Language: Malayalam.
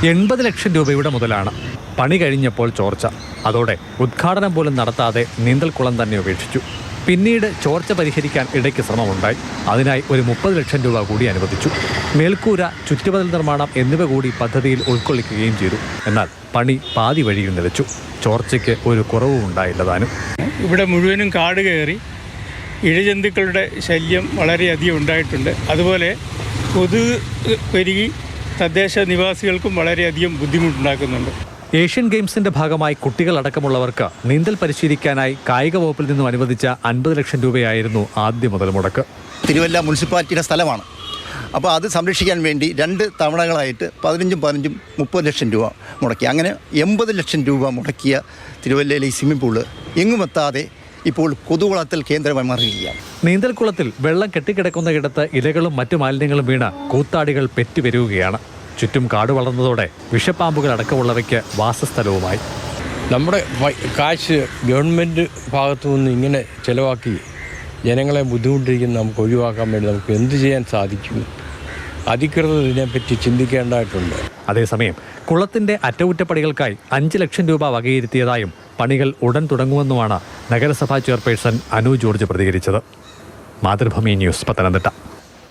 80 ലക്ഷം രൂപയുടെ മുതലാണ്. പണി കഴിഞ്ഞപ്പോൾ ചോർച്ച. അതോടെ ഉദ്ഘാടനം പോലും നടത്താതെ നീന്തൽക്കുളം തന്നെ ഉപേക്ഷിച്ചു. പിന്നീട് ചോർച്ച പരിഹരിക്കാൻ ഇടയ്ക്ക് ശ്രമമുണ്ടായി. അതിനായി ഒരു 30 ലക്ഷം രൂപ കൂടി അനുവദിച്ചു. മേൽക്കൂര, ചുറ്റുമതിൽ നിർമ്മാണം എന്നിവ കൂടി പദ്ധതിയിൽ ഉൾക്കൊള്ളിക്കുകയും ചെയ്തു. എന്നാൽ പണി പാതി വഴിയിൽ നിലച്ചു. ചോർച്ചയ്ക്ക് ഒരു കുറവും ഉണ്ടായില്ലതാനും. ഇവിടെ മുഴുവനും കാട് കയറി ഇഴജന്തുക്കളുടെ ശല്യം വളരെയധികം ഉണ്ടായിട്ടുണ്ട്. അതുപോലെ കൊതുക് പെരുകി തദ്ദേശ നിവാസികൾക്കും വളരെയധികം ബുദ്ധിമുട്ടുണ്ടാക്കുന്നുണ്ട്. ഏഷ്യൻ ഗെയിംസിന്റെ ഭാഗമായി കുട്ടികളടക്കമുള്ളവർക്ക് നീന്തൽ പരിശീലിക്കാനായി കായിക വകുപ്പിൽ നിന്നും അനുവദിച്ച 50 ലക്ഷം രൂപയായിരുന്നു ആദ്യ മുതൽ മുടക്ക്. തിരുവല്ല മുനിസിപ്പാലിറ്റിയുടെ സ്ഥലമാണ്. അപ്പോൾ അത് സംരക്ഷിക്കാൻ വേണ്ടി 2 തവണകളായിട്ട് 15 30 ലക്ഷം രൂപ മുടക്കി. അങ്ങനെ 80 ലക്ഷം രൂപ മുടക്കിയ തിരുവല്ലയിലെ ഈ സ്വിമ്മിംഗ് പൂള് എങ്ങുമെത്താതെ ഇപ്പോൾ കൊതുകുളത്തിൽ കേന്ദ്രമായി മാറുകയാണ്. നീന്തൽക്കുളത്തിൽ വെള്ളം കെട്ടിക്കിടക്കുന്നയിടത്ത് ഇലകളും മറ്റു മാലിന്യങ്ങളും വീണ് കൂത്താടികൾ പെറ്റുപെരുകയാണ്. ചുറ്റും കാട് വളർന്നതോടെ വിഷപ്പാമ്പുകൾ അടക്കമുള്ളവയ്ക്ക് വാസസ്ഥലവുമായി. നമ്മുടെ കാശ് ഗവൺമെൻറ് ഭാഗത്തു നിന്ന് ഇങ്ങനെ ചിലവാക്കി ജനങ്ങളെ ബുദ്ധിമുട്ടിരിക്കുന്ന നമുക്ക് ഒഴിവാക്കാൻ വേണ്ടി നമുക്ക് എന്ത് ചെയ്യാൻ സാധിക്കും? അധികൃതർ ഇതിനെപ്പറ്റി ചിന്തിക്കേണ്ടതായിട്ടുണ്ട്. അതേസമയം കുളത്തിന്റെ അറ്റകുറ്റപ്പണികൾക്കായി 5 ലക്ഷം രൂപ വകയിരുത്തിയതായും പണികൾ ഉടൻ തുടങ്ങുമെന്നുമാണ് നഗരസഭാ ചെയർപേഴ്സൺ അനു ജോർജ് പ്രതികരിച്ചത്. മാതൃഭൂമി ന്യൂസ്, പത്തനംതിട്ട.